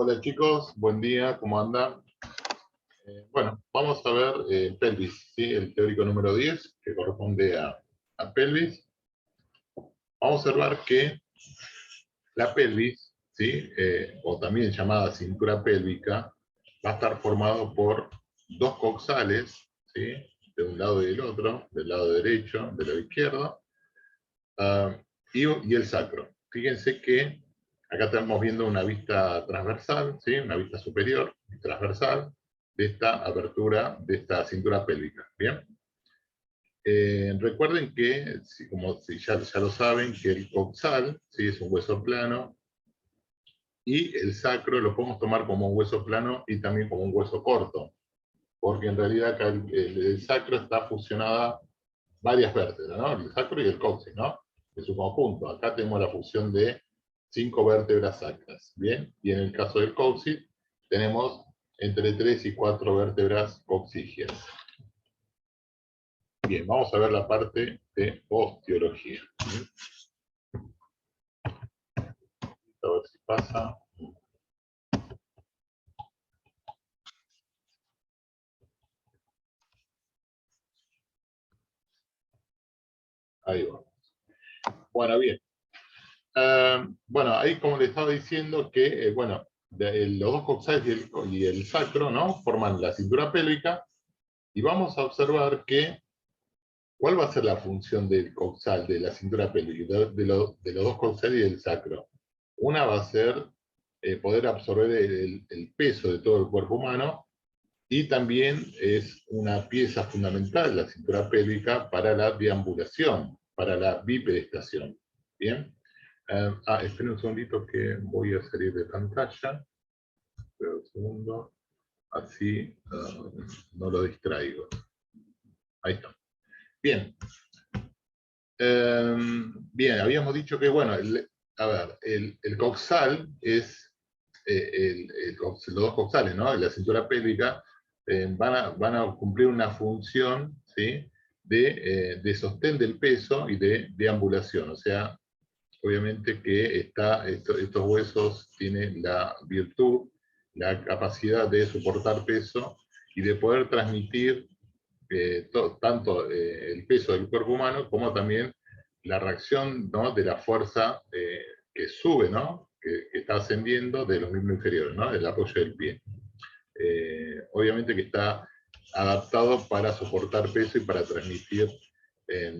Hola chicos, buen día, ¿cómo andan? Bueno, vamos a ver pelvis, ¿sí? El teórico número 10, que corresponde a pelvis. Vamos a observar que la pelvis, ¿sí? O también llamada cintura pélvica, va a estar formado por dos coxales, ¿sí? De un lado y del otro, del lado derecho, del lado izquierdo, y el sacro. Fíjense que acá estamos viendo una vista transversal, ¿sí? Una vista superior y transversal de esta abertura de esta cintura pélvica. ¿Bien? Recuerden que, si ya lo saben, que el coxal, ¿sí? Es un hueso plano, y el sacro lo podemos tomar como un hueso plano y también como un hueso corto, porque en realidad acá el sacro está fusionada varias vértebras, ¿no? El sacro y el coxis, ¿no? En su conjunto. Acá tenemos la fusión de 5 vértebras sacras, ¿bien? Y en el caso del coxis, tenemos entre 3 y 4 vértebras coxígeas. Bien, vamos a ver la parte de osteología. A ver si pasa. Ahí va. Bueno, bien. Bueno, ahí como les estaba diciendo que, bueno, los dos coxales y el sacro, ¿no? Forman la cintura pélvica, y vamos a observar que, ¿cuál va a ser la función del coxal, de la cintura pélvica, de los dos coxales y del sacro? Una va a ser poder absorber el peso de todo el cuerpo humano, y también es una pieza fundamental, la cintura pélvica, para la deambulación, para la bipedestación. ¿Bien? Esperen un segundito que voy a salir de pantalla. Esperen un segundo. Así no lo distraigo. Ahí está. Bien. Bien, habíamos dicho que, bueno, el coxal es, los dos coxales, ¿no? La cintura pélvica van a cumplir una función, ¿sí? De sostén del peso y de deambulación. O sea, obviamente que estos huesos tienen la virtud, la capacidad de soportar peso y de poder transmitir tanto el peso del cuerpo humano como también la reacción, ¿no? De la fuerza que sube, ¿no? Que está ascendiendo de los miembros inferiores, ¿no? El apoyo del pie. Obviamente que está adaptado para soportar peso y para transmitir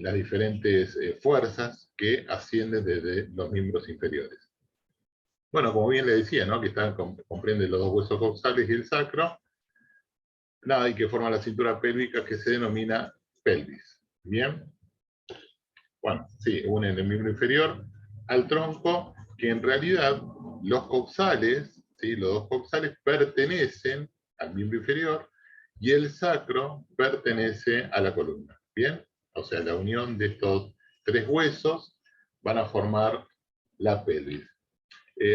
las diferentes fuerzas que ascienden desde los miembros inferiores. Bueno, como bien le decía, ¿no? Que comprende los dos huesos coxales y el sacro, nada, y que forma la cintura pélvica, que se denomina pelvis. ¿Bien? Bueno, sí, unen el miembro inferior al tronco, que en realidad los coxales, ¿sí? Los dos coxales pertenecen al miembro inferior, y el sacro pertenece a la columna. ¿Bien? O sea, la unión de estos tres huesos van a formar la pelvis.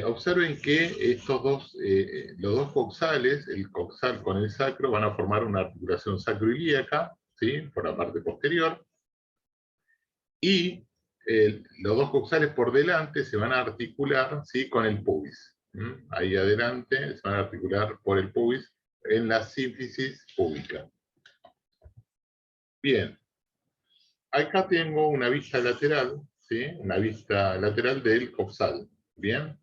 Observen que los dos coxales, el coxal con el sacro, van a formar una articulación sacroilíaca, ¿sí? Por la parte posterior, y los dos coxales por delante se van a articular, ¿sí? Con el pubis. Ahí adelante se van a articular por el pubis en la sínfisis púbica. Bien, acá tengo una vista lateral, ¿sí? Una vista lateral del coxal. Bien,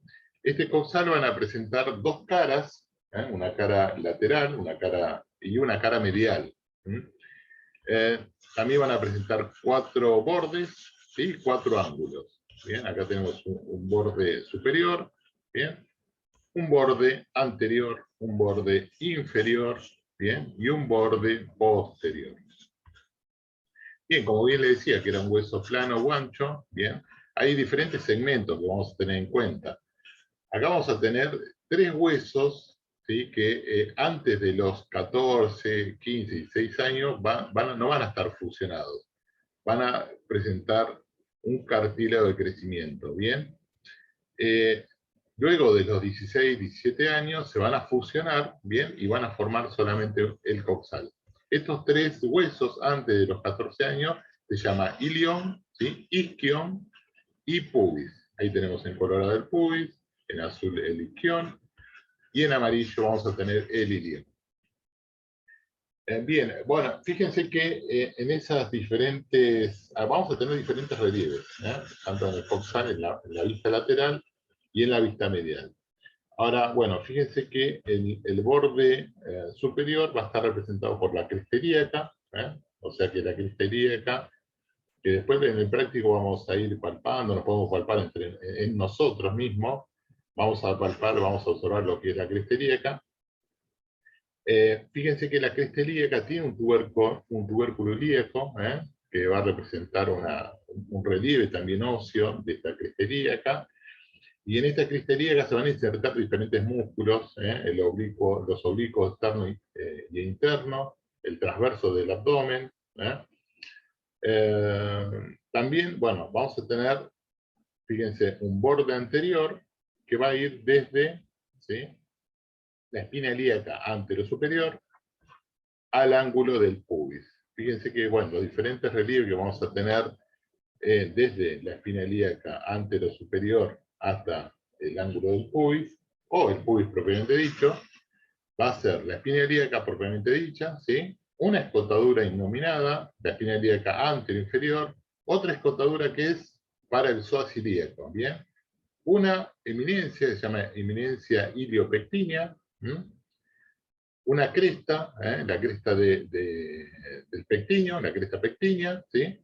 este coxal van a presentar dos caras, una cara lateral, y una cara medial. También van a presentar cuatro bordes, ¿sí? Cuatro ángulos. Bien, acá tenemos un borde superior, bien, un borde anterior, un borde inferior, bien, y un borde posterior. Bien, como bien le decía, que era un hueso plano o ancho, bien, hay diferentes segmentos que vamos a tener en cuenta. Acá vamos a tener tres huesos, ¿sí? Que antes de los 14, 15 y 16 años no van a estar fusionados. Van a presentar un cartílago de crecimiento, ¿bien? Luego de los 16, 17 años se van a fusionar, ¿bien? Y van a formar solamente el coxal. Estos tres huesos antes de los 14 años se llama ilion, ¿sí? Isquion y pubis. Ahí tenemos en colorado el pubis, en azul el isquion, y en amarillo vamos a tener el ilíaco. Bien, bueno, fíjense que en esas diferentes, vamos a tener diferentes relieves, tanto en el coxal, en la vista lateral y en la vista medial. Ahora, bueno, fíjense que el borde superior va a estar representado por la cresta ilíaca, o sea que la cresta ilíaca, que después en el práctico vamos a ir palpando, nos podemos palpar en nosotros mismos, vamos a palpar, vamos a observar lo que es la cresta ilíaca. Fíjense que la cresta ilíaca tiene un tubérculo ilíaco, que va a representar un relieve también óseo de esta cresta ilíaca, y en esta cresta ilíaca se van a insertar diferentes músculos, los oblicuos externo y interno, el transverso del abdomen. También, bueno, vamos a tener, fíjense, un borde anterior que va a ir desde, ¿sí?, la espina ilíaca anterosuperior al ángulo del pubis. Fíjense que, bueno, los diferentes relieves que vamos a tener desde la espina ilíaca anterosuperior hasta el ángulo del pubis, o el pubis propiamente dicho, va a ser la espina ilíaca propiamente dicha, ¿sí?, una escotadura innominada, la espina ilíaca anteroinferior, otra escotadura que es para el psoas ilíaco, ¿bien? Una eminencia que se llama eminencia iliopectínea, una cresta, la cresta del pectíneo, la cresta pectínea, ¿sí?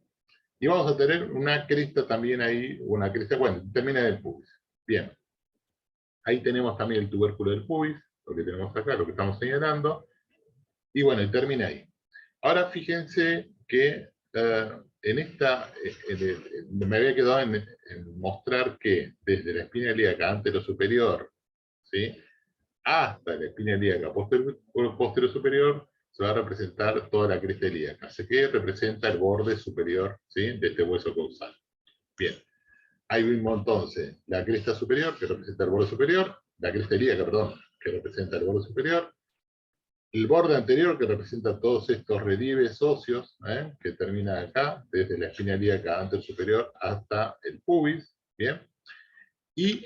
Y vamos a tener una cresta también ahí, una cresta, bueno, termina en el pubis. Bien. Ahí tenemos también el tubérculo del pubis, lo que tenemos acá, lo que estamos señalando. Y bueno, y termina ahí. Ahora fíjense que me había quedado en mostrar que desde la espina ilíaca anterosuperior, ¿sí?, hasta la espina ilíaca posterior superior, se va a representar toda la cresta ilíaca. Así que representa el borde superior, ¿sí?, de este hueso coxal. Bien. Ahí vimos entonces la cresta superior, que representa el borde superior, la cresta ilíaca, perdón, que representa el borde superior, el borde anterior, que representa todos estos relieves óseos, que termina acá, desde la espina ilíaca anterosuperior hasta el pubis, ¿bien? Y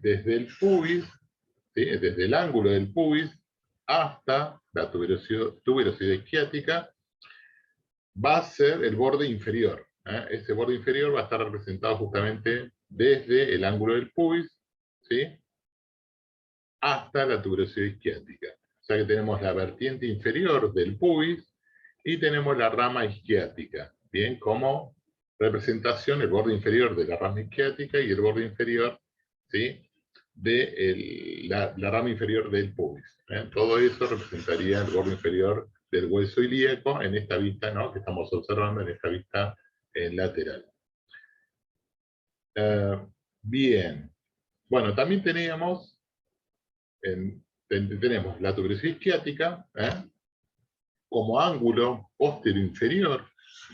desde el pubis, ¿sí?, desde el ángulo del pubis hasta la tuberosidad isquiática, va a ser el borde inferior. Ese borde inferior va a estar representado justamente desde el ángulo del pubis, ¿sí?, hasta la tuberosidad isquiática. O sea que tenemos la vertiente inferior del pubis y tenemos la rama isquiática, bien, como representación, el borde inferior de la rama isquiática y el borde inferior, ¿sí?, de la rama inferior del pubis. Todo eso representaría el borde inferior del hueso ilíaco en esta vista, ¿no?, que estamos observando en esta vista lateral. Bien. Bueno, también tenemos la tuberosidad isquiática como ángulo posterior inferior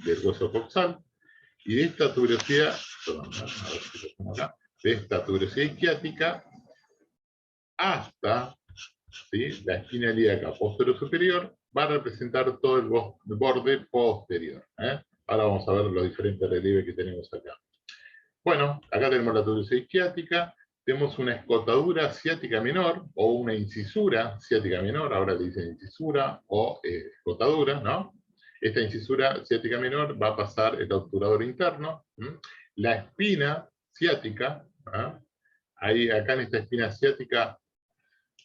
del hueso coxal, y de esta tuberosidad, de esta tuberosidad isquiática hasta, ¿sí?, la espina ilíaca posterior superior, va a representar todo el borde posterior. Ahora vamos a ver los diferentes relieves que tenemos acá. Bueno, acá tenemos la tuberosidad isquiática, tenemos una escotadura ciática menor, o una incisura ciática menor, ahora le dicen incisura o escotadura, ¿no? Esta incisura ciática menor va a pasar el obturador interno, la espina ciática, acá en esta espina ciática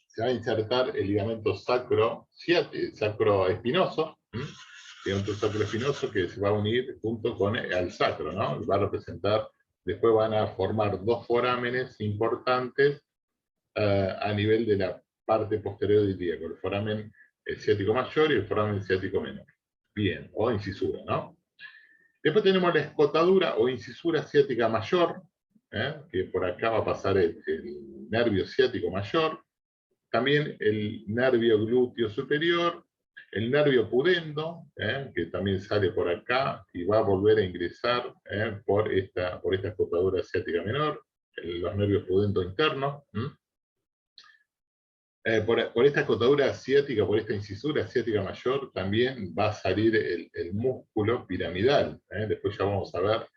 se va a insertar el ligamento sacroespinoso, ligamento sacroespinoso que se va a unir junto con el sacro, ¿no? Va a representar, después van a formar dos forámenes importantes a nivel de la parte posterior del ilíaco, el foramen ciático mayor y el foramen ciático menor. Bien, o incisura, ¿no? Después tenemos la escotadura o incisura ciática mayor, que por acá va a pasar el nervio ciático mayor, también el nervio glúteo superior, el nervio pudendo, que también sale por acá y va a volver a ingresar por esta escotadura ciática menor, los nervios pudendo internos. Por esta escotadura ciática, por esta incisura ciática mayor, también va a salir el músculo piramidal. Después ya vamos a ver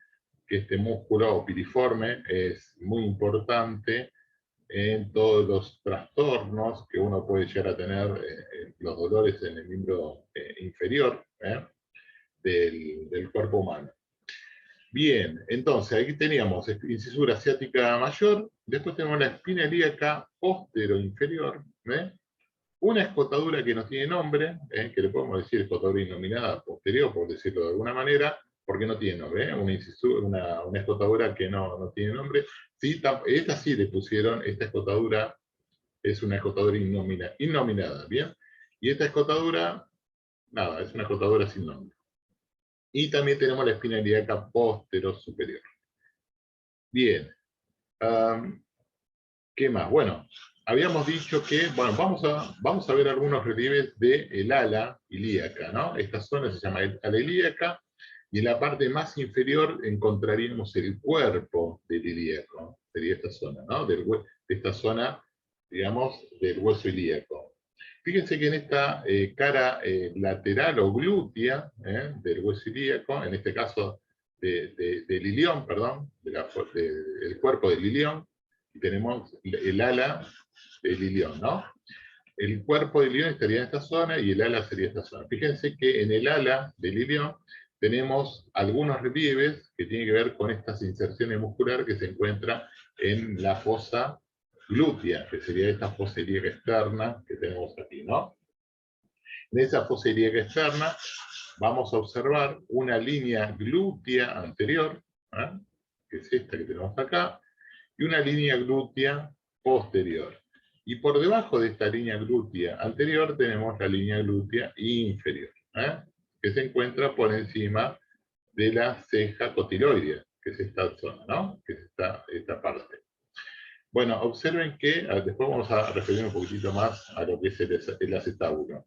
que este músculo piriforme es muy importante en todos los trastornos que uno puede llegar a tener, los dolores en el miembro inferior del cuerpo humano. Bien, entonces aquí teníamos incisura ciática mayor, después tenemos la espina ilíaca postero-inferior, una escotadura que no tiene nombre, que le podemos decir escotadura innominada posterior, por decirlo de alguna manera, porque no tiene nombre, una escotadura que no tiene nombre. Sí, esta sí le pusieron, esta escotadura es una escotadura innominada, ¿bien? Y esta escotadura, nada, es una escotadura sin nombre. Y también tenemos la espina ilíaca postero-superior. Bien. ¿Qué más? Bueno, habíamos dicho que, bueno, vamos a ver algunos relieves del ala ilíaca, ¿no? Esta zona se llama ala ilíaca, y en la parte más inferior encontraríamos el cuerpo del ilíaco, sería esta zona, ¿no? De esta zona, digamos, del hueso ilíaco. Fíjense que en esta cara lateral o glútea del hueso ilíaco, en este caso del ilión, perdón, del cuerpo del ilión, y tenemos el ala del ilión, ¿no? El cuerpo del ilión estaría en esta zona y el ala sería esta zona. Fíjense que en el ala del ilión tenemos algunos relieves que tienen que ver con estas inserciones musculares que se encuentran en la fosa glútea, que sería esta fosa ilíaca externa que tenemos aquí, ¿no? En esa fosa ilíaca externa vamos a observar una línea glútea anterior, que es esta que tenemos acá, y una línea glútea posterior. Y por debajo de esta línea glútea anterior tenemos la línea glútea inferior, que se encuentra por encima de la ceja cotiloidea, que es esta zona, ¿no? Que es esta parte. Bueno, observen que, después vamos a referir un poquitito más a lo que es el acetábulo.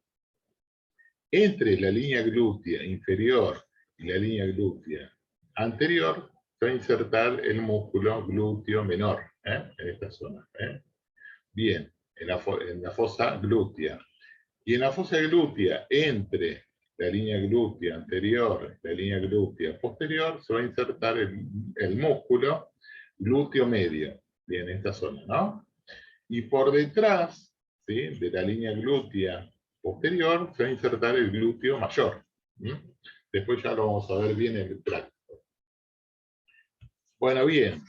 Entre la línea glútea inferior y la línea glútea anterior se va a insertar el músculo glúteo menor, en esta zona. Bien, en la fosa glútea. Y en la fosa glútea, entre la línea glútea anterior y la línea glútea posterior, se va a insertar el músculo glúteo medio, bien, en esta zona, ¿no? Y por detrás, ¿sí?, de la línea glútea posterior, se va a insertar el glúteo mayor. Después ya lo vamos a ver bien en el práctico. Bueno, bien.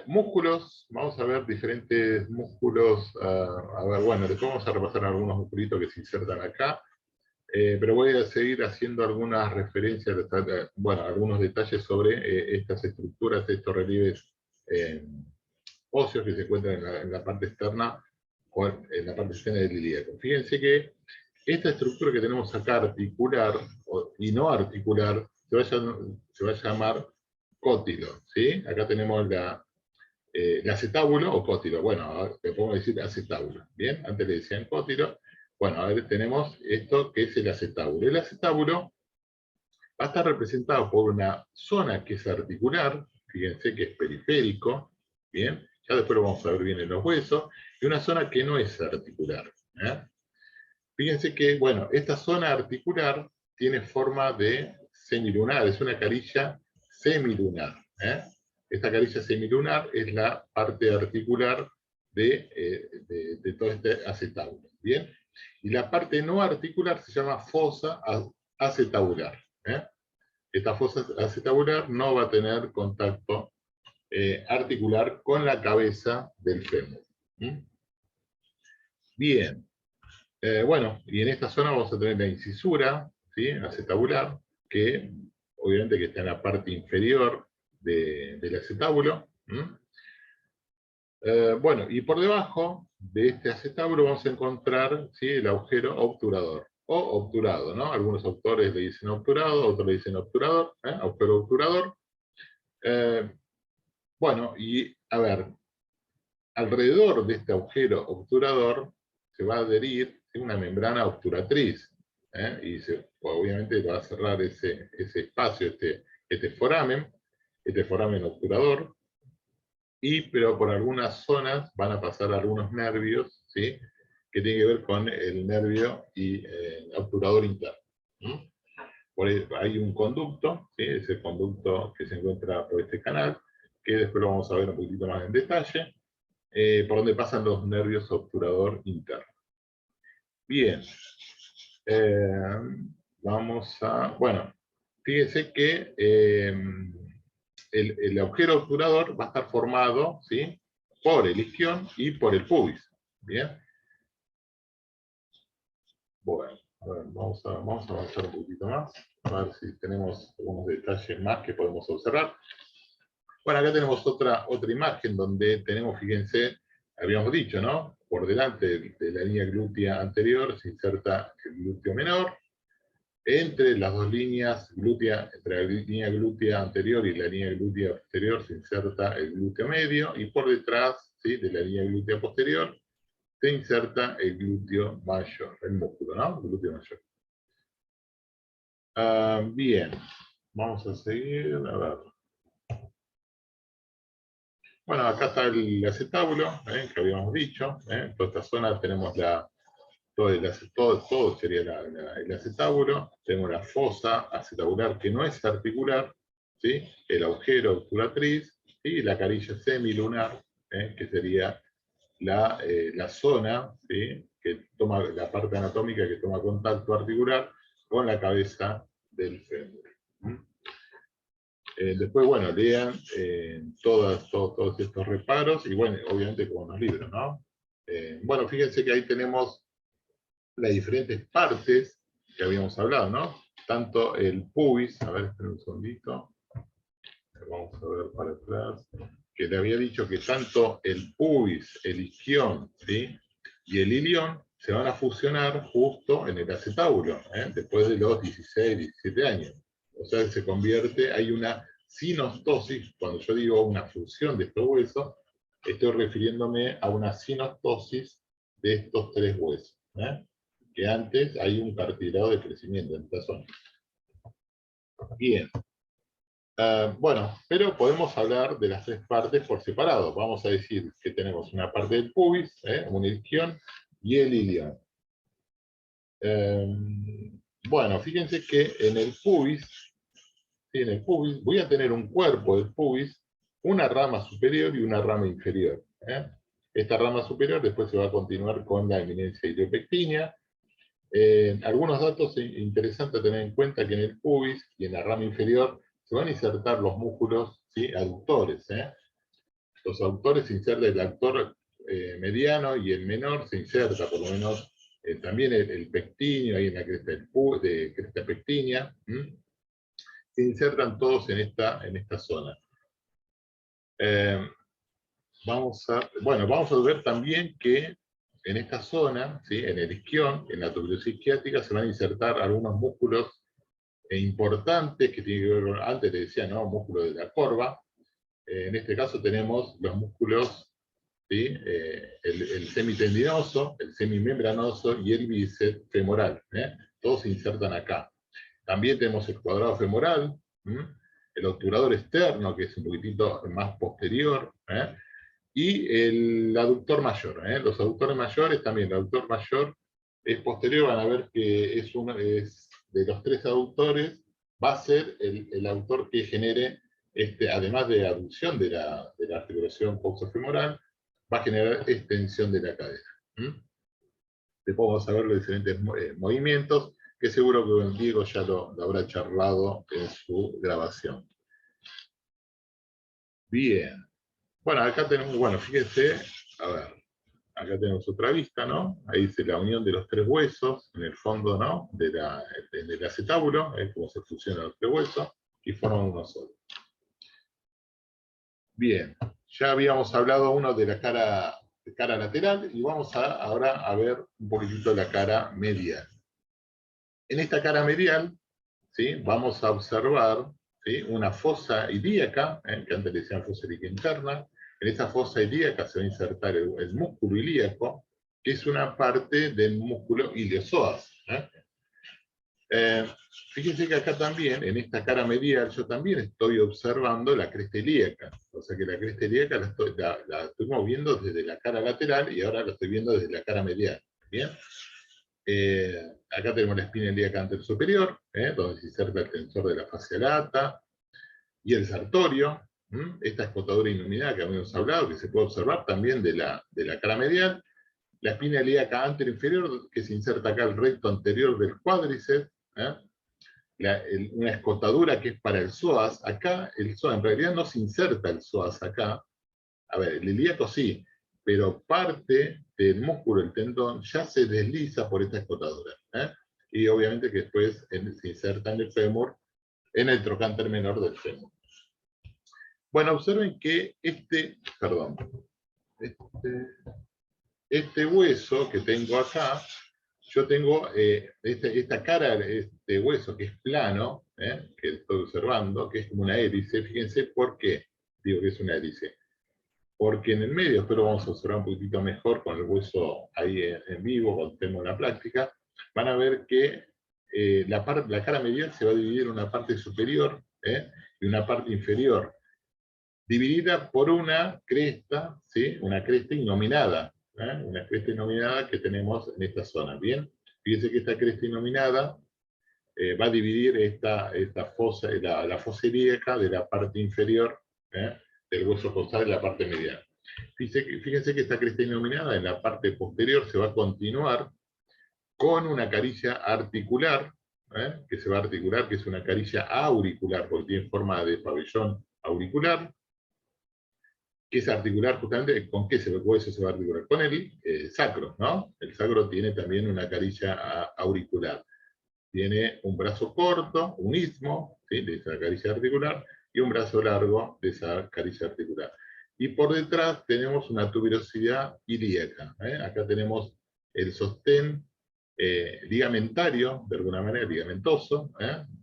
Músculos, vamos a ver diferentes músculos. A ver, bueno, después vamos a repasar algunos musculitos que se insertan acá. Pero voy a seguir haciendo algunas referencias, bueno, algunos detalles sobre estas estructuras, estos relieves óseos que se encuentran en la parte externa, o en la parte externa del ilíaco. Fíjense que esta estructura que tenemos acá, articular y no articular, se va a llamar cótilo, ¿sí? Acá tenemos el acetábulo o cótilo. Bueno, ahora le podemos decir acetábulo, ¿bien? Antes le decían cótilo. Bueno, ahora tenemos esto que es el acetábulo. El acetábulo va a estar representado por una zona que es articular, fíjense que es periférico, ¿bien? Ya después lo vamos a ver bien en los huesos, y una zona que no es articular. Fíjense que, bueno, esta zona articular tiene forma de semilunar, es una carilla semilunar. Esta carilla semilunar es la parte articular de todo este acetábulo, ¿bien? Y la parte no articular se llama fosa acetabular. Esta fosa acetabular no va a tener contacto articular con la cabeza del fémur. Bien. Bueno, y en esta zona vamos a tener la incisura, ¿sí?, acetabular, que obviamente que está en la parte inferior del acetábulo. Bueno, y por debajo de este acetábulo vamos a encontrar, ¿sí?, el agujero obturador, o obturado, ¿no? Algunos autores le dicen obturado, otros le dicen obturador, agujero obturador. Bueno, y a ver, alrededor de este agujero obturador se va a adherir una membrana obturatriz, y obviamente va a cerrar ese espacio, este foramen obturador, pero por algunas zonas van a pasar algunos nervios, ¿sí?, que tienen que ver con el nervio y el obturador interno. Por ahí hay un conducto, ¿sí?, es el conducto que se encuentra por este canal, que después lo vamos a ver un poquito más en detalle. por donde pasan los nervios obturador interno. Bien. Vamos a... Bueno, fíjense que el agujero obturador va a estar formado, ¿sí?, por el isquion y por el pubis. Bien. Bueno, a ver, vamos a avanzar un poquito más, a ver si tenemos algunos detalles más que podemos observar. Bueno, acá tenemos otra imagen donde tenemos, fíjense, habíamos dicho, ¿no? Por delante de la línea glútea anterior se inserta el glúteo menor. Entre las dos líneas glútea, entre la línea glútea anterior y la línea glútea posterior se inserta el glúteo medio, y por detrás, ¿sí?, de la línea glútea posterior se inserta el glúteo mayor, el músculo, ¿no? El glúteo mayor. Bien, vamos a seguir, a ver. Bueno, acá está el acetábulo, que habíamos dicho. En toda esta zona tenemos todo sería el acetábulo. Tenemos la fosa acetabular, que no es articular, ¿sí?, el agujero obturatriz, y la carilla semilunar, que sería la zona, ¿sí?, que toma la parte anatómica que toma contacto articular con la cabeza del fémur. Después, bueno, lean todos estos reparos, y bueno, obviamente como los libros, ¿no? Bueno, fíjense que ahí tenemos las diferentes partes que habíamos hablado, ¿no? Tanto el pubis, a ver, esperen un segundito, vamos a ver para atrás, que le había dicho que tanto el pubis, el isquion, ¿sí?, y el ilion se van a fusionar justo en el acetábulo, después de los 16, 17 años. O sea, se convierte, hay una sinostosis. Cuando yo digo una fusión de estos huesos, estoy refiriéndome a una sinostosis de estos tres huesos, que antes hay un cartílago de crecimiento en esta zona. Bien. Bueno, pero podemos hablar de las tres partes por separado. Vamos a decir que tenemos una parte del pubis, un isquion, y el ilion. Bueno, fíjense que en el pubis, ¿sí?, en el pubis voy a tener un cuerpo del pubis, una rama superior y una rama inferior. Esta rama superior después se va a continuar con la eminencia iliopectínea. Algunos datos interesantes a tener en cuenta: que en el pubis y en la rama inferior se van a insertar los músculos, ¿sí?, aductores. Los aductores se insertan, el aductor mediano y el menor se inserta, por lo menos también el pectíneo, ahí en la cresta, de cresta pectínea, se insertan todos en esta zona. Vamos a ver también que en esta zona, ¿sí?, en el isquion, en la tuberosis isquiática, se van a insertar algunos músculos importantes que tienen que ver con, antes te decía, ¿no?, músculo de la corva. En este caso tenemos los músculos, ¿sí?, el semitendinoso, el semimembranoso y el bíceps femoral. Todos se insertan acá. También tenemos el cuadrado femoral, el obturador externo, que es un poquitito más posterior, y el aductor mayor. Los aductores mayores también. El aductor mayor es posterior, van a ver que es de los tres aductores, va a ser el aductor que genere, además de aducción de la articulación coxofemoral, va a generar extensión de la cadera. Después vamos a ver los diferentes movimientos, que seguro que Diego ya lo habrá charlado en su grabación. Bien. Bueno, acá tenemos, bueno, fíjense, a ver, acá tenemos otra vista, ¿no? Ahí dice la unión de los tres huesos, en el fondo, ¿no?, del acetábulo, cómo se fusionan los tres huesos, y forman uno solo. Bien, ya habíamos hablado uno de la cara lateral, y vamos ahora a ver un poquitito la cara medial. En esta cara medial, ¿sí?, vamos a observar, ¿sí?, una fosa ilíaca, que antes le decían fosa ilíaca interna. En esa fosa ilíaca se va a insertar el músculo ilíaco, que es una parte del músculo iliozoas. Fíjense que acá también, en esta cara medial, yo también estoy observando la cresta ilíaca. O sea que la cresta ilíaca la estuvimos viendo desde la cara lateral, y ahora la estoy viendo desde la cara medial. ¿Bien? Acá tenemos la espina ilíaca anterior superior, donde se inserta el tensor de la fascia lata y el sartorio. esta escotadura iluminada que habíamos hablado, que se puede observar también de la cara medial, la espina ilíaca anteroinferior, que se inserta acá el recto anterior del cuádriceps, una escotadura que es para el psoas. Acá el psoas, en realidad no se inserta el psoas acá. A ver, el ilíaco sí, pero parte del músculo, el tendón, ya se desliza por esta escotadura. Y obviamente que después se inserta en el fémur, en el trocánter menor del fémur. Bueno, observen que este hueso que tengo acá, yo tengo esta cara, este hueso que es plano, que estoy observando, que es como una hélice. Fíjense por qué digo que es una hélice. Porque en el medio, espero vamos a observar un poquitito mejor con el hueso ahí en vivo, cuando tenemos la práctica, van a ver que la cara medial se va a dividir en una parte superior y una parte inferior, dividida por una cresta, ¿sí? Una cresta innominada, una cresta innominada que tenemos en esta zona. Bien, fíjense que esta cresta innominada va a dividir esta fosa, la fosa ilíaca de la parte inferior del hueso costal de la parte medial. Fíjense que esta cresta innominada en la parte posterior se va a continuar con una caricia articular, que se va a articular, que es una caricia auricular, porque tiene forma de pabellón auricular, que es articular justamente, ¿con qué hueso se va a articular? Con el sacro, ¿no? El sacro tiene también una caricia auricular. Tiene un brazo corto, un istmo, ¿sí? De esa caricia articular, y un brazo largo de esa caricia articular. Y por detrás tenemos una tuberosidad ilíaca. Acá tenemos el sostén ligamentario, de alguna manera ligamentoso,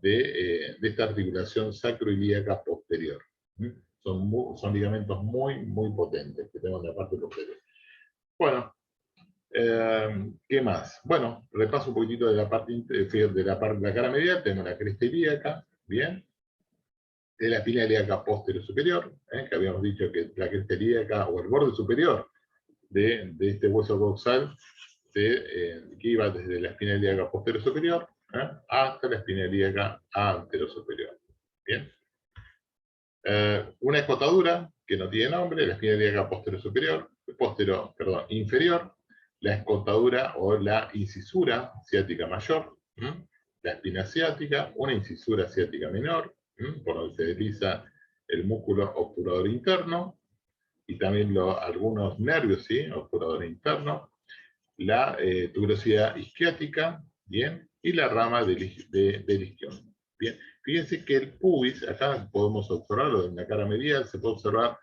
de esta articulación sacroilíaca posterior. Son ligamentos muy, muy potentes que tenemos en la parte posterior. Bueno, ¿qué más? Bueno, repaso un poquitito de la parte de la cara medial. Tenemos la cresta ilíaca, bien. De la espina ilíaca posterior superior, que habíamos dicho que la cresta ilíaca, o el borde superior de este hueso coxal, que iba desde la espina ilíaca posterior superior hasta la espina ilíaca anterior superior. Bien. Una escotadura que no tiene nombre, la espina ilíaca inferior, la escotadura o la incisura ciática mayor, la espina ciática, una incisura ciática menor, por donde se desliza el músculo obturador interno, y también algunos nervios, ¿sí? Obturador interno, la tuberosidad isquiática, bien, y la rama del isquion. Bien, fíjense que el pubis, acá podemos observarlo en la cara medial, se puede observar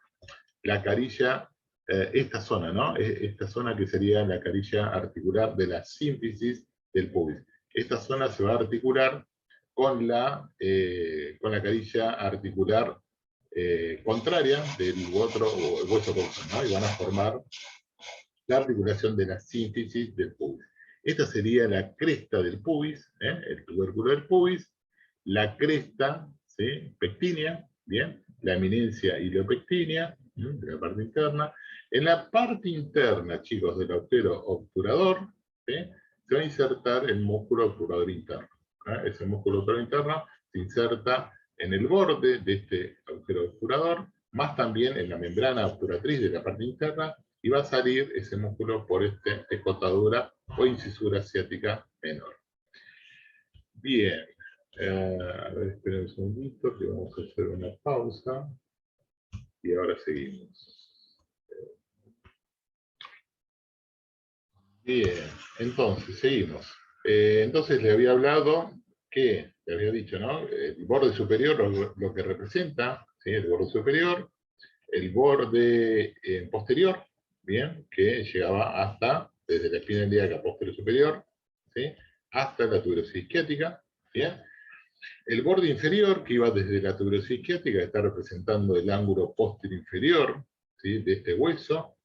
la carilla, esta zona, ¿no? Esta zona que sería la carilla articular de la sínfisis del pubis. Esta zona se va a articular con la carilla articular contraria del otro hueso coxal, ¿no? Y van a formar la articulación de la sínfisis del pubis. Esta sería la cresta del pubis, el tubérculo del pubis, la cresta, ¿sí? Pectínea, bien, la eminencia iliopectínea, de la parte interna. En la parte interna, chicos, del agujero obturador, ¿sí? Se va a insertar el músculo obturador interno. Ese músculo obturador interno se inserta en el borde de este agujero obturador, más también en la membrana obturatriz de la parte interna, y va a salir ese músculo por esta escotadura o incisura ciática menor. Bien. A ver, esperen un segundito que vamos a hacer una pausa. Y ahora seguimos. Bien, entonces, seguimos. Entonces le había hablado que, le había dicho, ¿no? El borde superior, lo que representa, ¿sí? El borde superior, el borde posterior, bien, que llegaba hasta, desde la espina ilíaca posterior superior, ¿sí? Hasta la tuberosidad isquiática, bien. El borde inferior, que iba desde la tuberosidad isquiática, que está representando el ángulo posterior inferior, ¿sí? De este hueso,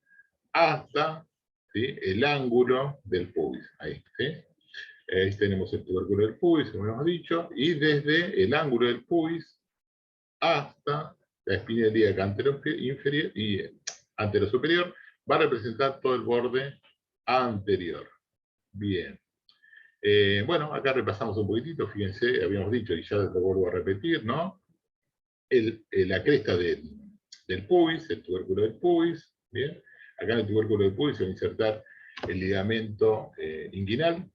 hasta, ¿sí? El ángulo del pubis. Ahí, ¿sí? Ahí tenemos el tubérculo del pubis, como hemos dicho, y desde el ángulo del pubis hasta la espina ilíaca anterosuperior y anterosuperior, va a representar todo el borde anterior. Bien. Bueno, acá repasamos un poquitito, fíjense, habíamos dicho, y ya lo vuelvo a repetir, ¿no? La cresta del del pubis, el tubérculo del pubis, ¿bien? Acá en el tubérculo del pubis se va a insertar el ligamento inguinal.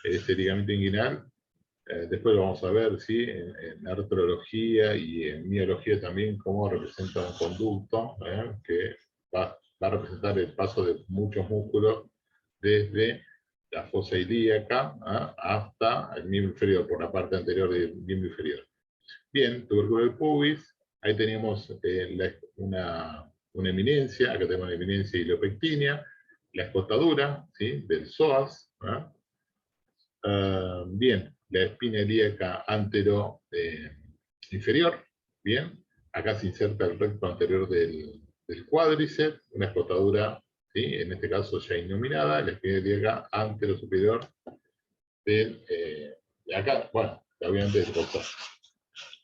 Ese ligamento inguinal, después lo vamos a ver, ¿sí? En artrología y en miología también, cómo representa un conducto que va a representar el paso de muchos músculos desde la fosa ilíaca hasta el miembro inferior, por la parte anterior del miembro inferior. Bien, tubérculo del pubis, ahí tenemos una eminencia, acá tenemos la eminencia iliopectínea, la escotadura, ¿sí? Del psoas. Bien, la espina ilíaca antero inferior, bien, acá se inserta el recto anterior del cuádriceps, una escotadura, ¿sí? En este caso ya inominada, la espina ilíaca antero superior de acá, bueno, obviamente del coxal.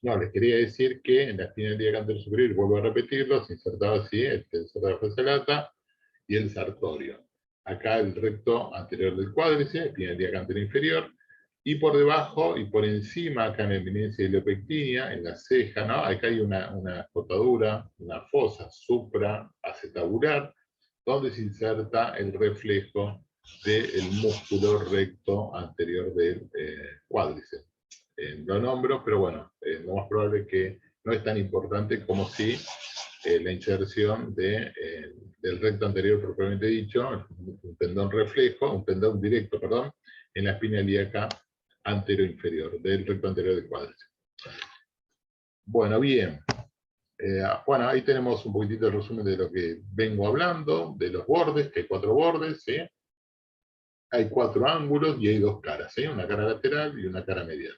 No, les quería decir que en la espina ilíaca antero superior, vuelvo a repetirlo, se insertaba así el tensor de la fascia lata y el sartorio. Acá el recto anterior del cuádriceps, espina ilíaca antero inferior, y por debajo y por encima, acá en la eminencia iliopectínea, en la ceja, ¿no? Acá hay una escotadura, una fosa supraacetabular, donde se inserta el reflejo del músculo recto anterior del cuádriceps. Lo nombro, pero bueno, lo más probable es que no es tan importante como si la inserción del recto anterior propiamente dicho, un tendón reflejo, un tendón directo, perdón, en la espina ilíaca antero-inferior, del recto anterior del cuádriceps. Bueno, bien. Bueno, ahí tenemos un poquitito el resumen de lo que vengo hablando, de los bordes, que hay 4 bordes, ¿sí? Hay 4 ángulos y hay 2 caras, ¿sí? Una cara lateral y una cara medial.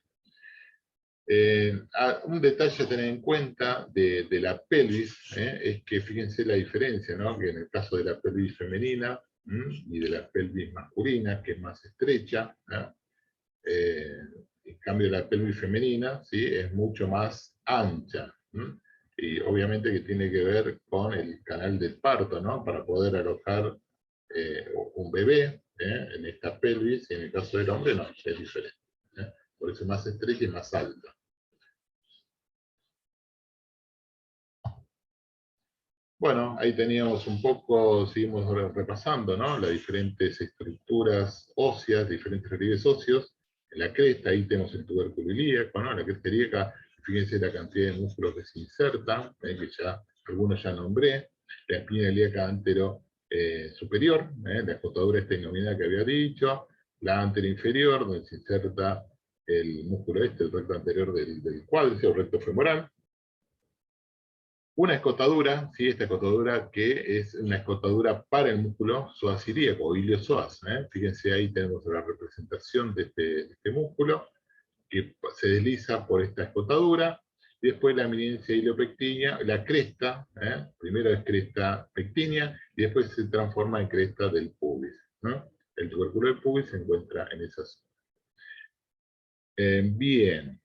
Un detalle a tener en cuenta de la pelvis es que fíjense la diferencia, ¿no? Que en el caso de la pelvis femenina y de la pelvis masculina, que es más estrecha, en cambio la pelvis femenina, ¿sí? Es mucho más ancha. Y obviamente que tiene que ver con el canal del parto, ¿no? Para poder alojar un bebé en esta pelvis, y en el caso del hombre no, es diferente. Por eso es más estrecha y más alta. Bueno, ahí teníamos un poco, seguimos repasando, ¿no? Las diferentes estructuras óseas, diferentes relieves óseos. En la cresta, ahí tenemos el tubérculo ilíaco, ¿no? En la cresta ilíaca, fíjense la cantidad de músculos que se insertan, que ya algunos ya nombré. La espina ilíaca antero superior, la escotadura esta denominada que había dicho. La antero inferior, donde se inserta el músculo el recto anterior del cuádriceps, o recto femoral. Una escotadura, ¿sí? Esta escotadura que es una escotadura para el músculo psoas ilíaco o iliosoas. Fíjense, ahí tenemos la representación de este músculo que se desliza por esta escotadura. Y después la eminencia iliopectínea, la cresta, primero es cresta pectínea y después se transforma en cresta del pubis. El tubérculo del pubis se encuentra en esa zona. Bien.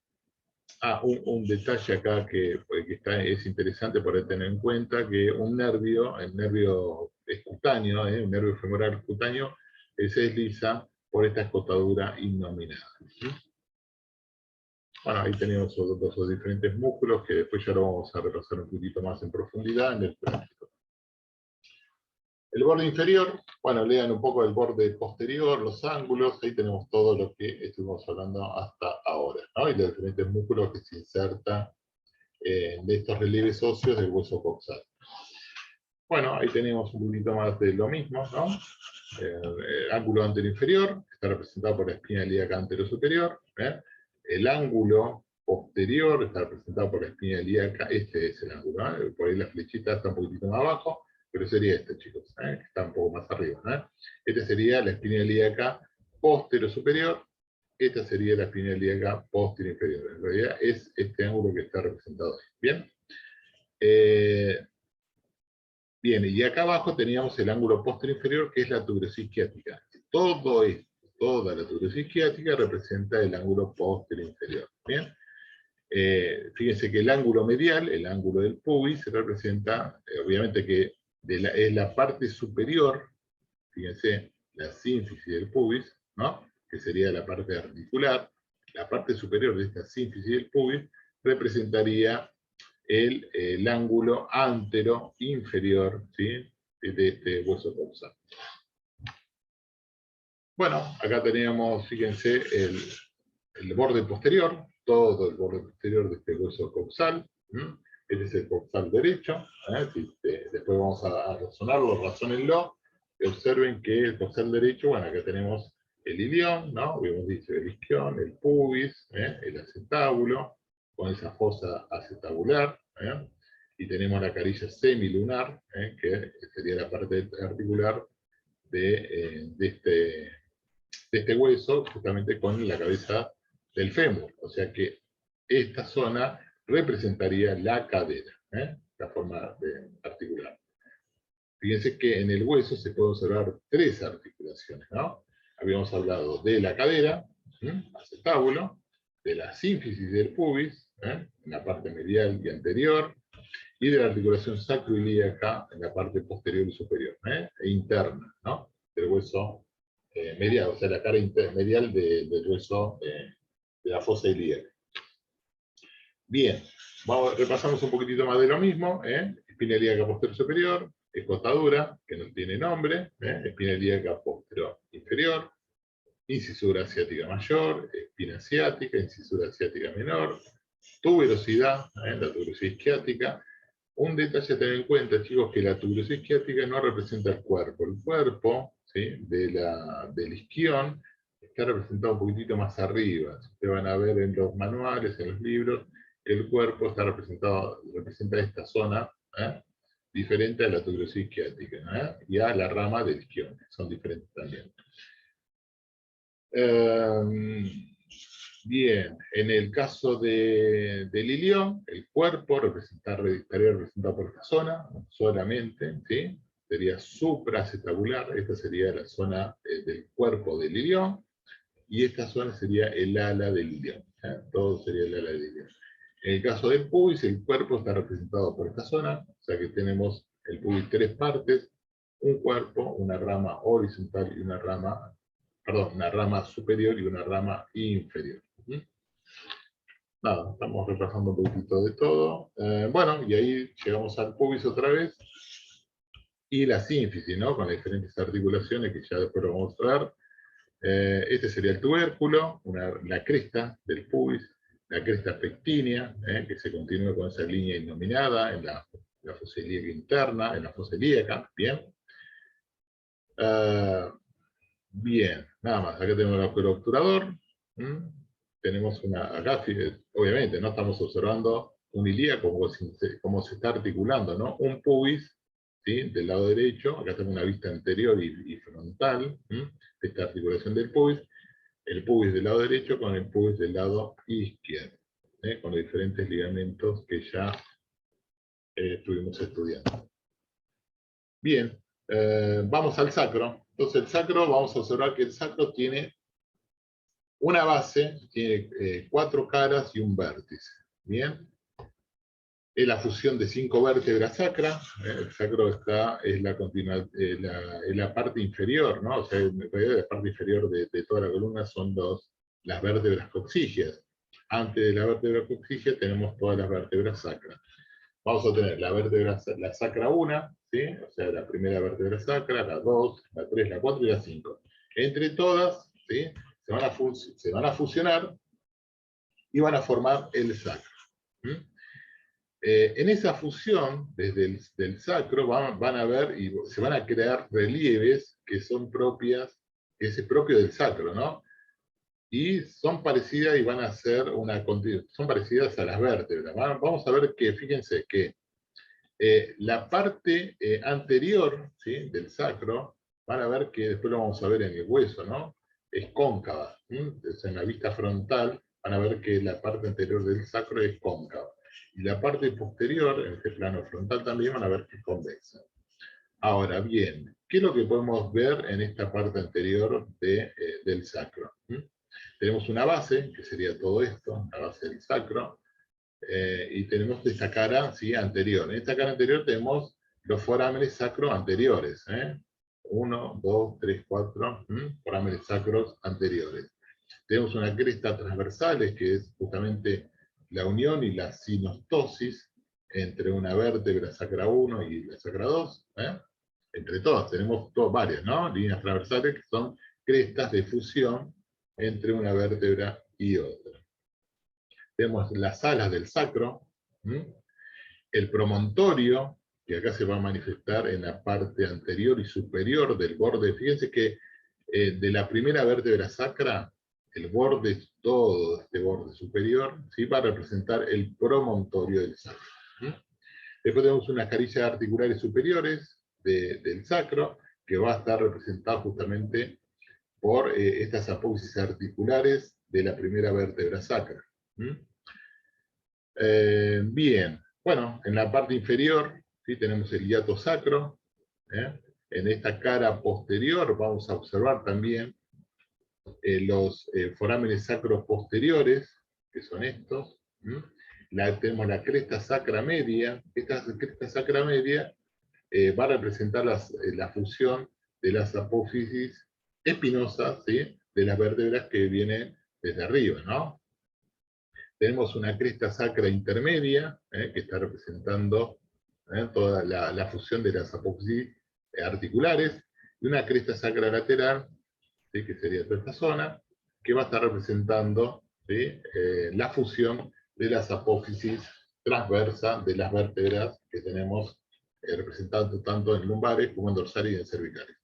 Un detalle acá que es interesante para tener en cuenta, que el nervio es cutáneo, un nervio femoral cutáneo, se desliza por esta escotadura innominada. Bueno, ahí tenemos los diferentes músculos, que después ya lo vamos a repasar un poquito más en profundidad en el práctico. El borde inferior, bueno, lean un poco el borde posterior, los ángulos, ahí tenemos todo lo que estuvimos hablando hasta ahora, ¿no? Y los diferentes músculos que se insertan de estos relieves óseos del hueso coxal. Bueno, ahí tenemos un poquito más de lo mismo, ¿no? El ángulo anteroinferior, está representado por la espina ilíaca anterosuperior. El ángulo posterior está representado por la espina ilíaca, este es el ángulo, por ahí la flechita está un poquitito más abajo, pero sería este, chicos, que está un poco más arriba. Este sería la espina ilíaca posterosuperior, esta sería la espina ilíaca posterior inferior. En realidad es este ángulo que está representado ahí. ¿Bien? Bien, y acá abajo teníamos el ángulo posterior inferior, que es la tuberosis isquiática. Todo esto, toda la tuberosis isquiática representa el ángulo posterior inferior. ¿Bien? Fíjense que el ángulo medial, el ángulo del pubis, representa, obviamente que es la parte superior, fíjense, la sínfisis del pubis, ¿no? Que sería la parte articular. La parte superior de esta sínfisis del pubis representaría el ángulo antero inferior, ¿sí?, de este hueso coxal. Bueno, acá teníamos, fíjense, el borde posterior, todo el borde posterior de este hueso coxal. Este es el coxal derecho. Después vamos a razonarlo, razónenlo. Observen que el coxal derecho, bueno, acá tenemos el ilión, ¿no? Habíamos dicho el isquión, el pubis, el acetábulo, con esa fosa acetabular, y tenemos la carilla semilunar, que sería la parte articular de este hueso, justamente con la cabeza del fémur. O sea que esta zona representaría la cadera, la forma articular. Fíjense que en el hueso se puede observar tres articulaciones, ¿no? Habíamos hablado de la cadera, acetábulo, de la sínfisis del pubis, en la parte medial y anterior, y de la articulación sacroilíaca en la parte posterior y superior, e interna, ¿no?, del hueso medial, o sea, la cara medial del hueso de la fosa ilíaca. Bien, repasamos un poquitito más de lo mismo, espina ilíaca posterior superior, escotadura, que no tiene nombre, espina ilíaca posterior inferior, incisura asiática mayor, espina asiática, incisura asiática menor, tuberosidad, la tuberosidad isquiática. Un detalle a tener en cuenta, chicos, que la tuberosidad isquiática no representa el cuerpo. El cuerpo, ¿sí?, del isquión está representado un poquitito más arriba. Ustedes van a ver en los manuales, en los libros, el cuerpo está representa esta zona, diferente a la tuberosidad isquiática, y a la rama del isquión. Son diferentes también. Bien, en el caso del ilión, el cuerpo estaría representado por esta zona, solamente, ¿sí? Sería supraacetabular, esta sería la zona del cuerpo del ilión, y esta zona sería el ala del ilión, todo sería el ala del ilión. En el caso del pubis, el cuerpo está representado por esta zona, o sea que tenemos el pubis tres partes, un cuerpo, una rama horizontal y una rama superior y una rama inferior. Nada, estamos repasando un poquito de todo. Bueno, y ahí llegamos al pubis otra vez. Y la sínfisis, ¿no?, con las diferentes articulaciones que ya después lo vamos a ver. Este sería el tubérculo, la cresta del pubis, la cresta pectínea, que se continúa con esa línea innominada en la fosa ilíaca interna, en la fosa ilíaca, bien. Bien, nada más, acá tenemos el agujero obturador. Tenemos acá, obviamente, no estamos observando un ilíaco como se está articulando, ¿no? Un pubis, ¿sí?, del lado derecho, acá tenemos una vista anterior y frontal, de esta articulación del pubis, el pubis del lado derecho con el pubis del lado izquierdo, con los diferentes ligamentos que ya estuvimos estudiando. Bien, vamos al sacro. Entonces el sacro, vamos a observar que el sacro tiene una base, tiene 4 caras y un vértice. Bien, es la fusión de 5 vértebras sacras. El sacro es la parte inferior, ¿no? O sea, en realidad la parte inferior de toda la columna son las vértebras coxígeas. Antes de la vértebra coxígea tenemos todas las vértebras sacras. Vamos a tener la sacra 1, ¿sí?, o sea, la primera vértebra sacra, la 2, la 3, la 4 y la 5. Entre todas, ¿sí?, se van a fusionar y van a formar el sacro. En esa fusión, desde el sacro, van a ver y se van a crear relieves que son propios del sacro, ¿no? Y son parecidas y van a ser son parecidas a las vértebras. Vamos a ver que, fíjense que la parte anterior, ¿sí?, del sacro, van a ver que después lo vamos a ver en el hueso, ¿no? Es cóncava. Entonces, en la vista frontal van a ver que la parte anterior del sacro es cóncava. Y la parte posterior, en este plano frontal también, van a ver que es convexa. Ahora bien, ¿qué es lo que podemos ver en esta parte anterior del sacro? Tenemos una base, que sería todo esto, la base del sacro, y tenemos esta cara, ¿sí?, anterior. En esta cara anterior tenemos los forámenes sacro anteriores. 1, 2, 3, 4 forámenes sacros anteriores. Tenemos una cresta transversales, que es justamente la unión y la sinostosis entre una vértebra sacra 1 y la sacra 2. Entre todas, tenemos varias, ¿no? Líneas transversales que son crestas de fusión entre una vértebra y otra. Tenemos las alas del sacro, el promontorio, que acá se va a manifestar en la parte anterior y superior del borde. Fíjense que de la primera vértebra sacra, el borde, todo este borde superior, ¿sí?, va a representar el promontorio del sacro. Después tenemos unas carillas articulares superiores del sacro, que va a estar representado justamente por estas apófisis articulares de la primera vértebra sacra. Bien, bueno, en la parte inferior, ¿sí?, tenemos el hiato sacro. En esta cara posterior vamos a observar también los forámenes sacros posteriores, que son estos. Tenemos la cresta sacra media. Esta cresta sacra media va a representar la fusión de las apófisis espinosas, ¿sí?, de las vértebras que vienen desde arriba, ¿no? Tenemos una cresta sacra intermedia, que está representando toda la fusión de las apófisis articulares, y una cresta sacra lateral, ¿sí?, que sería toda esta zona, que va a estar representando, ¿sí?, la fusión de las apófisis transversas de las vértebras que tenemos representadas tanto en lumbares como en dorsales y en cervicales.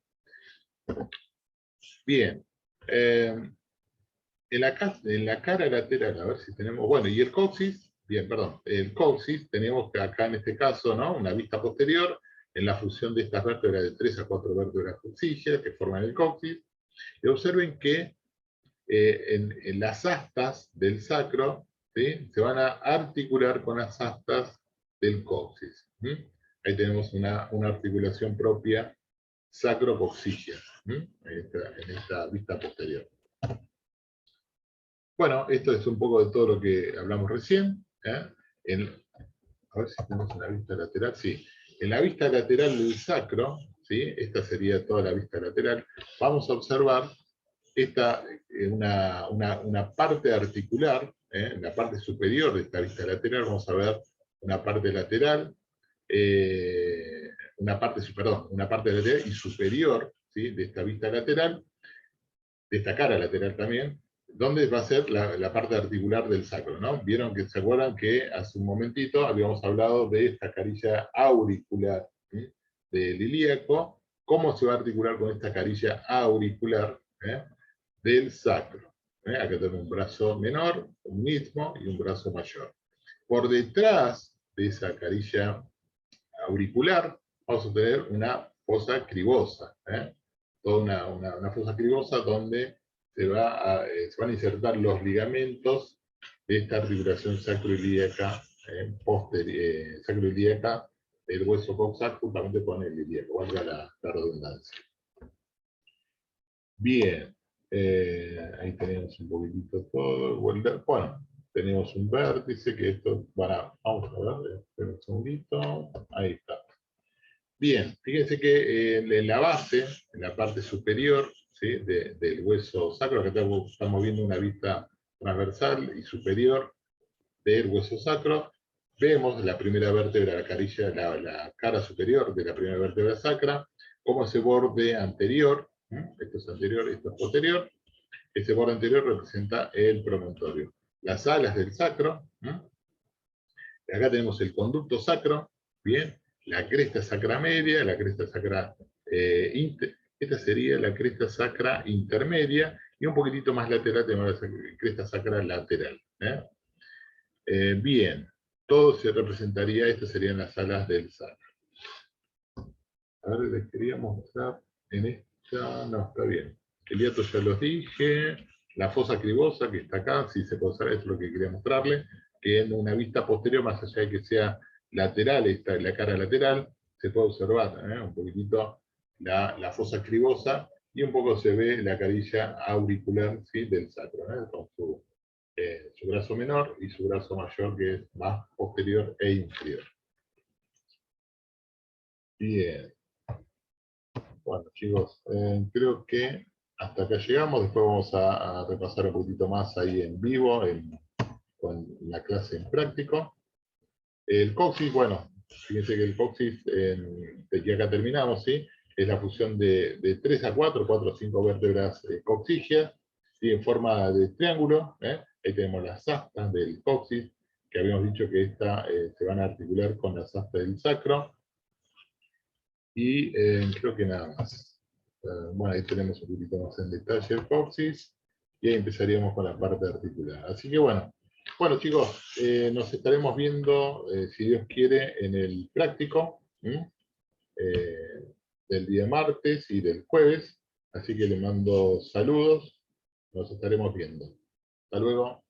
Bien. En la cara lateral, a ver si tenemos, bueno, y el coxis, bien, perdón, el coxis, tenemos que acá en este caso, ¿no?, una vista posterior, en la fusión de estas vértebras de 3 a 4 vértebras coxígeas que forman el coxis, y observen que en las astas del sacro, ¿sí?, se van a articular con las astas del coxis. Ahí tenemos una articulación propia sacro-coxígea, en esta vista posterior. Bueno, esto es un poco de todo lo que hablamos recién. A ver si tenemos una vista lateral. Sí, en la vista lateral del sacro, ¿sí?, esta sería toda la vista lateral, vamos a observar una parte articular, en la parte superior de esta vista lateral, vamos a ver una parte lateral, una parte lateral y superior, ¿sí?, de esta vista lateral, de esta cara lateral también, donde va a ser la parte articular del sacro, ¿no? Vieron que se acuerdan que hace un momentito habíamos hablado de esta carilla auricular, ¿sí?, del ilíaco. ¿Cómo se va a articular con esta carilla auricular del sacro? Acá tenemos un brazo menor, un mismo y un brazo mayor. Por detrás de esa carilla auricular vamos a tener una fosa cribosa, toda una fosa cribosa donde se van a insertar los ligamentos de esta articulación sacroilíaca sacroilíaca del hueso coxal juntamente con el ilíaco, valga la redundancia. Bien, ahí tenemos un poquitito todo. Bueno, tenemos un vértice que esto vamos a ver, espera un segundito, ahí está. Bien, fíjense que en la base, en la parte superior, ¿sí?, del hueso sacro, acá estamos viendo una vista transversal y superior del hueso sacro, vemos la primera vértebra, la cara superior de la primera vértebra sacra, como ese borde anterior, esto es anterior, esto es posterior, ese borde anterior representa el promontorio. Las alas del sacro, acá tenemos el conducto sacro, bien, la cresta sacra media, la cresta sacra esta sería la cresta sacra intermedia, y un poquitito más lateral tenemos la cresta sacra lateral. Bien, todo se representaría, estas serían las alas del sacro. A ver, les quería mostrar en esta, no, está bien. El hiato ya los dije, la fosa cribosa que está acá, si se puede usar, eso es lo que quería mostrarle, que en una vista posterior, más allá de que sea lateral, esta, la cara lateral, se puede observar un poquitito la fosa cribosa, y un poco se ve la carilla auricular, ¿sí?, del sacro, con su brazo menor y su brazo mayor, que es más posterior e inferior. Bien. Bueno, chicos, creo que hasta acá llegamos. Después vamos a repasar un poquito más ahí en vivo, con la clase en práctico. El coxis, bueno, fíjense que el coxis, y acá terminamos, ¿sí? Es la fusión de 3 a 4, 4 a 5 vértebras coxígeas, ¿sí? En forma de triángulo. Ahí tenemos las astas del coxis, que habíamos dicho que esta se van a articular con las astas del sacro. Y creo que nada más. Bueno, ahí tenemos un poquito más en detalle el coxis, y ahí empezaríamos con la parte articular. Así que bueno. Bueno, chicos, nos estaremos viendo, si Dios quiere, en el práctico del día martes y del jueves. Así que les mando saludos. Nos estaremos viendo. Hasta luego.